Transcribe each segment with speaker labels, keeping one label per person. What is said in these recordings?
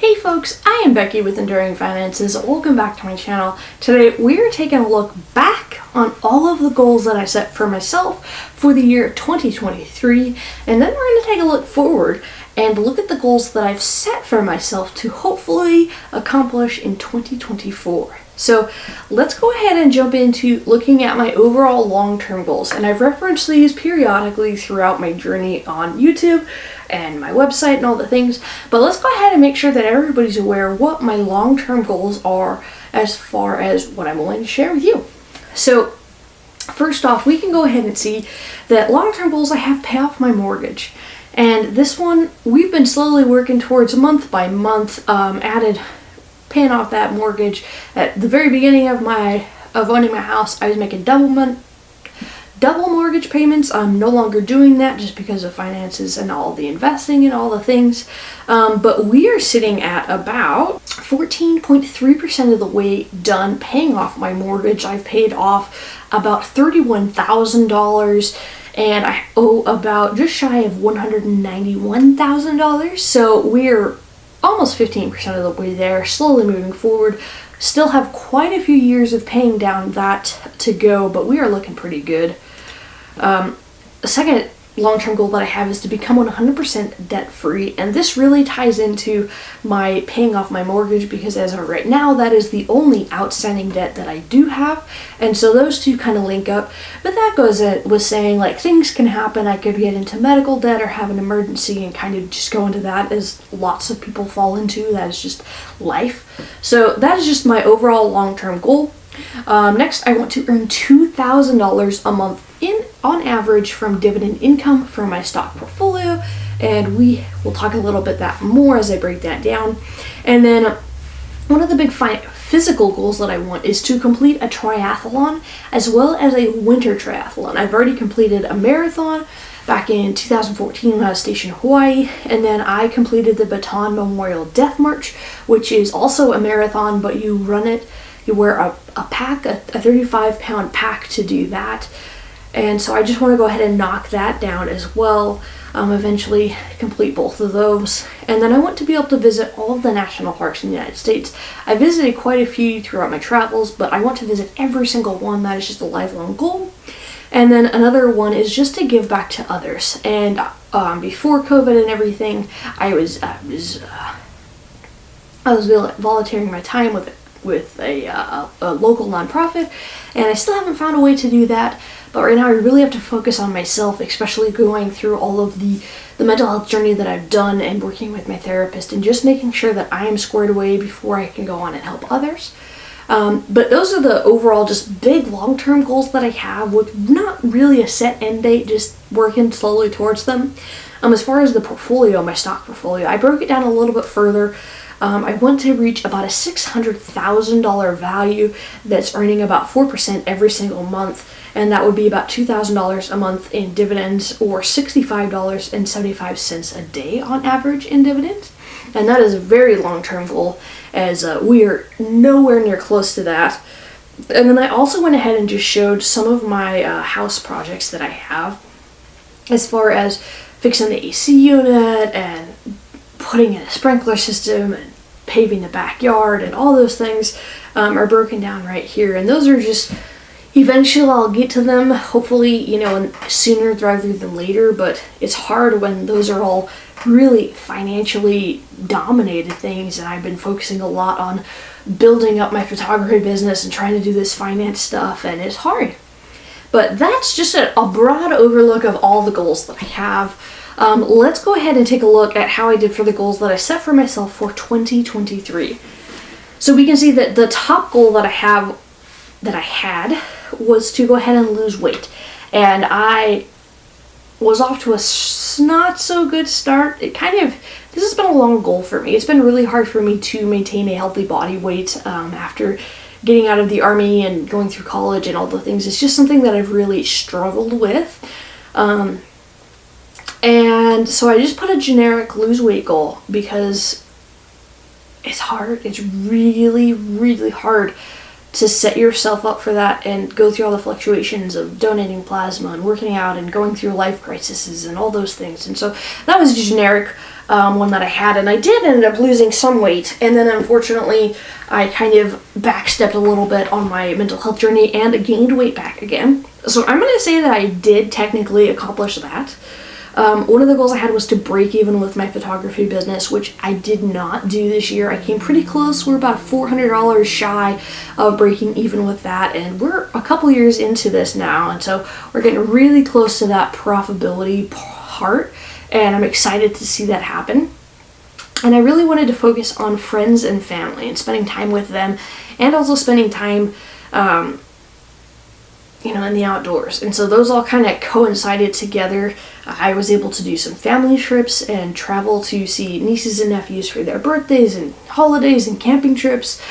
Speaker 1: Hey folks, I am Becky with Enduring Finances. Welcome back to my channel. Today we are taking a look back on all of the goals that I set for myself for the year 2023, and then we're going to take a look forward and look at the goals that I've set for myself to hopefully accomplish in 2024. So let's go ahead and jump into looking at my overall long-term goals, and I've referenced these periodically throughout my journey on YouTube and my website and all the things, but let's go ahead and make sure that everybody's aware what my long-term goals are as far as what I'm willing to share with you. So first off, we can go ahead and see that long-term goals I have pay off my mortgage. And this one we've been slowly working towards month by month, paying off that mortgage. At the very beginning of owning my house, I was making double mortgage payments. I'm no longer doing that just because of finances and all the investing and all the things. But we are sitting at about 14.3% of the way done paying off my mortgage. I've paid off about $31,000 and I owe about just shy of $191,000. So we're almost 15% of the way there, slowly moving forward. Still have quite a few years of paying down that to go, but we are looking pretty good. The second long-term goal that I have is to become 100% debt-free, and this really ties into my paying off my mortgage because as of right now, that is the only outstanding debt that I do have, and so those two kind of link up. But that goes with saying, like, things can happen. I could get into medical debt or have an emergency and kind of just go into that, as lots of people fall into. That is just life. So that is just my overall long-term goal. Next, I want to earn $2,000 a month on average from dividend income from my stock portfolio, and we will talk a little bit that more as I break that down. And then one of the big physical goals that I want is to complete a triathlon as well as a winter triathlon. I've already completed a marathon back in 2014 when I was stationed in Hawaii, and then I completed the Bataan Memorial Death March, which is also a marathon, but you run it, you wear a pack, a 35-pound pack to do that. And so I just want to go ahead and knock that down as well, eventually complete both of those. And then I want to be able to visit all of the national parks in the United States. I visited quite a few throughout my travels, but I want to visit every single one. That is just a lifelong goal. And then another one is just to give back to others. And before COVID and everything, I was volunteering my time with a local nonprofit, and I still haven't found a way to do that. But right now I really have to focus on myself, especially going through all of the mental health journey that I've done and working with my therapist and just making sure that I am squared away before I can go on and help others. But those are the overall just big long-term goals that I have, with not really a set end date, just working slowly towards them. As far as the portfolio, my stock portfolio, I broke it down a little bit further. I want to reach about a $600,000 value that's earning about 4% every single month, and that would be about $2,000 a month in dividends, or $65.75 a day on average in dividends. And that is a very long-term goal, as we are nowhere near close to that. And then I also went ahead and just showed some of my house projects that I have, as far as fixing the AC unit and putting in a sprinkler system and paving the backyard, and all those things are broken down right here. And those are just, eventually I'll get to them, hopefully, sooner rather than later, but it's hard when those are all really financially dominated things, and I've been focusing a lot on building up my photography business and trying to do this finance stuff, and it's hard. But that's just a broad overlook of all the goals that I have. Let's go ahead and take a look at how I did for the goals that I set for myself for 2023. So we can see that the top goal that I had was to go ahead and lose weight. And I was off to a not so good start. This has been a long goal for me. It's been really hard for me to maintain a healthy body weight after getting out of the Army and going through college and all the things. It's just something that I've really struggled with. And so I just put a generic lose weight goal because it's hard. It's really, really hard to set yourself up for that and go through all the fluctuations of donating plasma and working out and going through life crises and all those things. And so that was generic. one that I had, and I did end up losing some weight, and then unfortunately I kind of backstepped a little bit on my mental health journey and gained weight back again. So I'm going to say that I did technically accomplish that. One of the goals I had was to break even with my photography business, which I did not do this year. I came pretty close. We're about $400 shy of breaking even with that, and we're a couple years into this now, and so we're getting really close to that profitability part, and I'm excited to see that happen. And I really wanted to focus on friends and family and spending time with them, and also spending time in the outdoors. And so those all kind of coincided together. I was able to do some family trips and travel to see nieces and nephews for their birthdays and holidays and camping trips,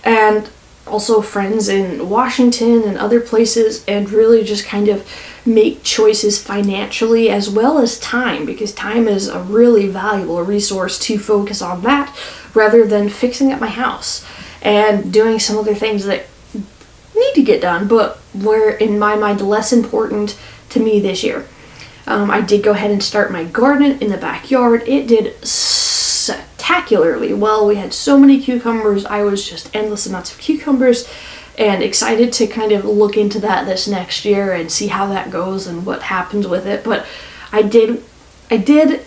Speaker 1: and also friends in Washington and other places, and really just kind of make choices financially as well as time, because time is a really valuable resource to focus on that rather than fixing up my house and doing some other things that need to get done, but were in my mind less important to me this year. I did go ahead and start my garden in the backyard. It did spectacularly well. We had so many cucumbers. I was just endless amounts of cucumbers, and excited to kind of look into that this next year and see how that goes and what happens with it. But I did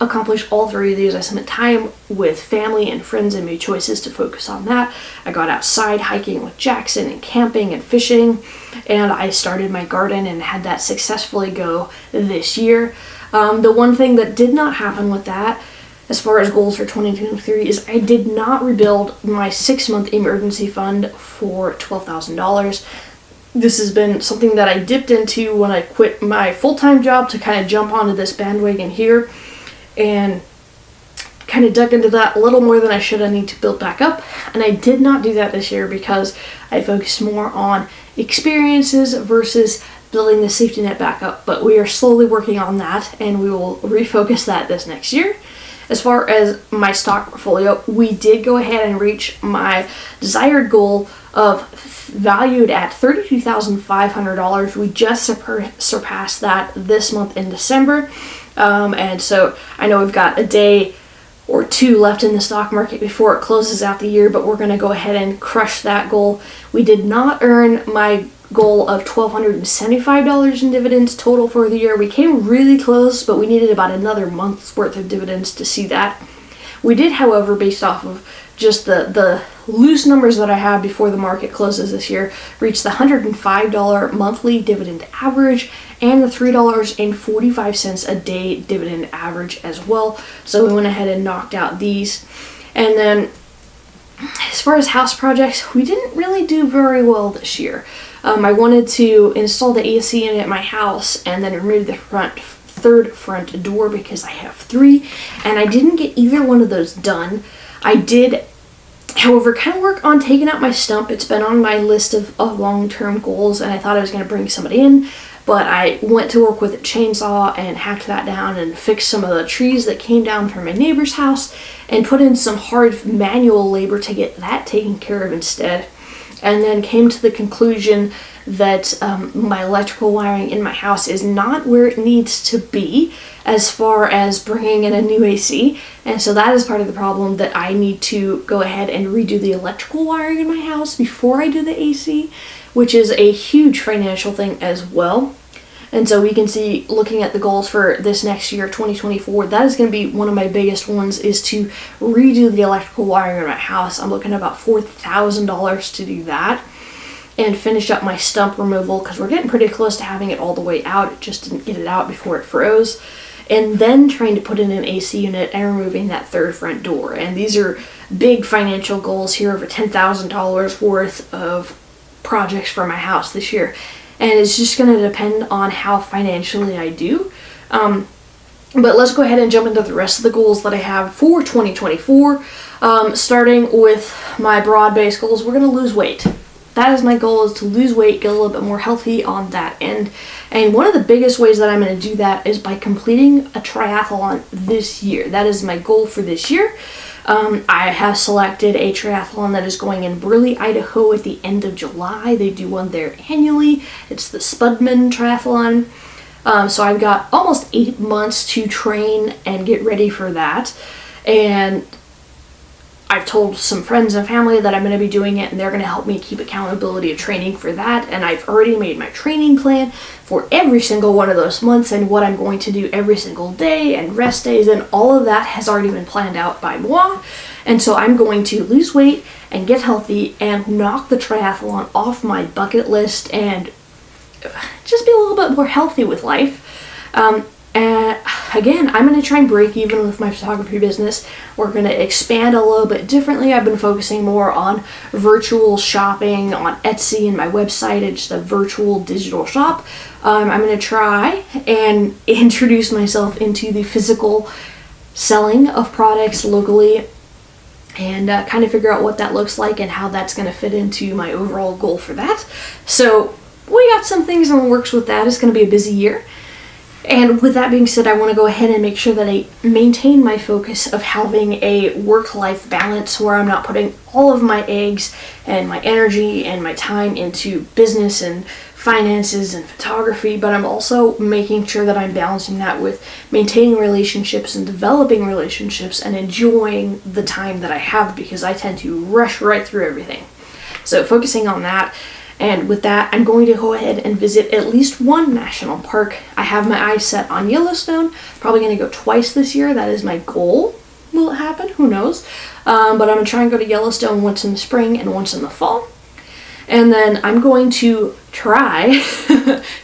Speaker 1: accomplish all three of these. I spent time with family and friends and made choices to focus on that. I got outside hiking with Jackson and camping and fishing, and I started my garden and had that successfully go this year. The one thing that did not happen with that, as far as goals for 2023, is I did not rebuild my 6-month emergency fund for $12,000. This has been something that I dipped into when I quit my full-time job to kind of jump onto this bandwagon here, and kind of dug into that a little more than I should. I need to build back up, and I did not do that this year because I focused more on experiences versus building the safety net back up. But we are slowly working on that, and we will refocus that this next year. As far as my stock portfolio, we did go ahead and reach my desired goal of valued at $32,500. We just surpassed that this month in December. And so I know we've got a day or two left in the stock market before it closes out the year, but we're going to go ahead and crush that goal. We did not earn my goal of $1,275 in dividends total for the year. We came really close, but we needed about another month's worth of dividends to see that. We did, however, based off of just the loose numbers that I have before the market closes this year, reach the $105 monthly dividend average and the $3.45 a day dividend average as well. So we went ahead and knocked out these. And then as far as house projects, we didn't really do very well this year. I wanted to install the AC unit at my house and then remove the third front door because I have 3, and I didn't get either one of those done. I did, however, kind of work on taking out my stump. It's been on my list of long-term goals, and I thought I was going to bring somebody in, but I went to work with a chainsaw and hacked that down and fixed some of the trees that came down from my neighbor's house and put in some hard manual labor to get that taken care of instead. And then came to the conclusion that my electrical wiring in my house is not where it needs to be as far as bringing in a new AC. And so that is part of the problem, that I need to go ahead and redo the electrical wiring in my house before I do the AC, which is a huge financial thing as well. And so we can see, looking at the goals for this next year, 2024, that is going to be one of my biggest ones, is to redo the electrical wiring in my house. I'm looking at about $4,000 to do that, and finish up my stump removal because we're getting pretty close to having it all the way out. It just didn't get it out before it froze. And then trying to put in an AC unit and removing that third front door. And these are big financial goals here, over $10,000 worth of projects for my house this year. And it's just going to depend on how financially I do. But let's go ahead and jump into the rest of the goals that I have for 2024. Starting with my broad-based goals, we're going to lose weight. That is my goal, is to lose weight, get a little bit more healthy on that end. And one of the biggest ways that I'm going to do that is by completing a triathlon this year. That is my goal for this year. I have selected a triathlon that is going in Burley, Idaho at the end of July. They do one there annually. It's the Spudman Triathlon. So I've got almost 8 months to train and get ready for that. And I've told some friends and family that I'm going to be doing it, and they're going to help me keep accountability of training for that. And I've already made my training plan for every single one of those months and what I'm going to do every single day and rest days, and all of that has already been planned out by moi. And so I'm going to lose weight and get healthy and knock the triathlon off my bucket list and just be a little bit more healthy with life. And again, I'm going to try and break even with my photography business. We're going to expand a little bit differently. I've been focusing more on virtual shopping on Etsy and my website. It's just a virtual digital shop. I'm going to try and introduce myself into the physical selling of products locally and kind of figure out what that looks like and how that's going to fit into my overall goal for that. So we got some things in the works with that. It's going to be a busy year. And with that being said, I want to go ahead and make sure that I maintain my focus of having a work-life balance where I'm not putting all of my eggs and my energy and my time into business and finances and photography, but I'm also making sure that I'm balancing that with maintaining relationships and developing relationships and enjoying the time that I have, because I tend to rush right through everything. So focusing on that. And with that, I'm going to go ahead and visit at least one national park. I have my eyes set on Yellowstone. Probably going to go twice this year. That is my goal. Will it happen? Who knows? But I'm going to try and go to Yellowstone once in the spring and once in the fall. And then I'm going to try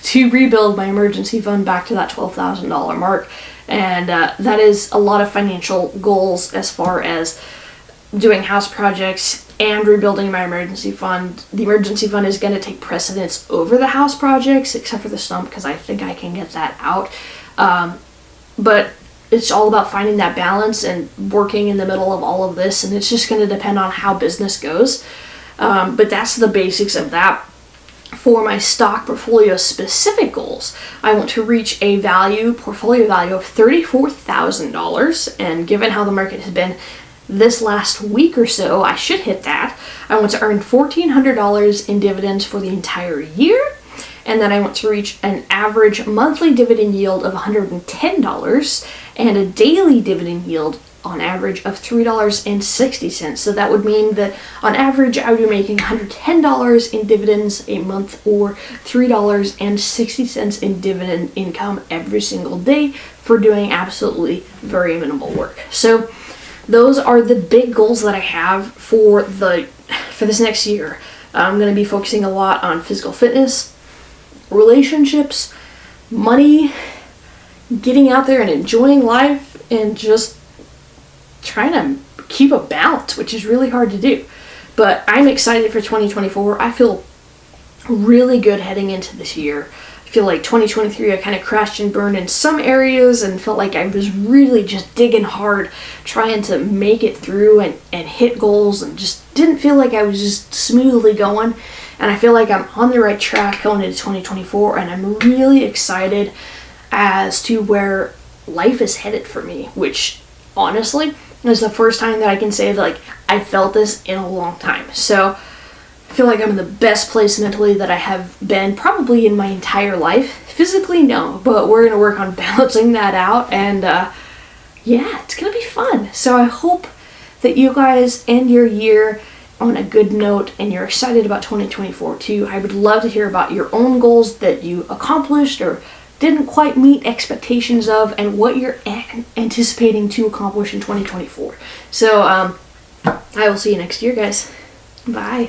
Speaker 1: to rebuild my emergency fund back to that $12,000 mark. And that is a lot of financial goals as far as doing house projects and rebuilding my emergency fund. The emergency fund is going to take precedence over the house projects, except for the stump, because I think I can get that out. But it's all about finding that balance and working in the middle of all of this, and it's just going to depend on how business goes. But that's the basics of that. For my stock portfolio specific goals, I want to reach a portfolio value of $34,000, and given how the market has been this last week or so, I should hit that. I want to earn $1,400 in dividends for the entire year, and then I want to reach an average monthly dividend yield of $110 and a daily dividend yield on average of $3.60. So that would mean that on average I would be making $110 in dividends a month, or $3.60 in dividend income every single day for doing absolutely very minimal work. So those are the big goals that I have for this next year. I'm going to be focusing a lot on physical fitness, relationships, money, getting out there and enjoying life, and just trying to keep a balance, which is really hard to do. But I'm excited for 2024. I feel really good heading into this year. I feel like 2023 I kind of crashed and burned in some areas and felt like I was really just digging hard trying to make it through and hit goals, and just didn't feel like I was just smoothly going. And I feel like I'm on the right track going into 2024, and I'm really excited as to where life is headed for me, which honestly is the first time that I can say that like I felt this in a long time. So I feel like I'm in the best place mentally that I have been probably in my entire life. Physically, no, but we're going to work on balancing that out, and yeah, it's going to be fun. So I hope that you guys end your year on a good note and you're excited about 2024 too. I would love to hear about your own goals that you accomplished or didn't quite meet expectations of, and what you're anticipating to accomplish in 2024. So I will see you next year, guys. Bye.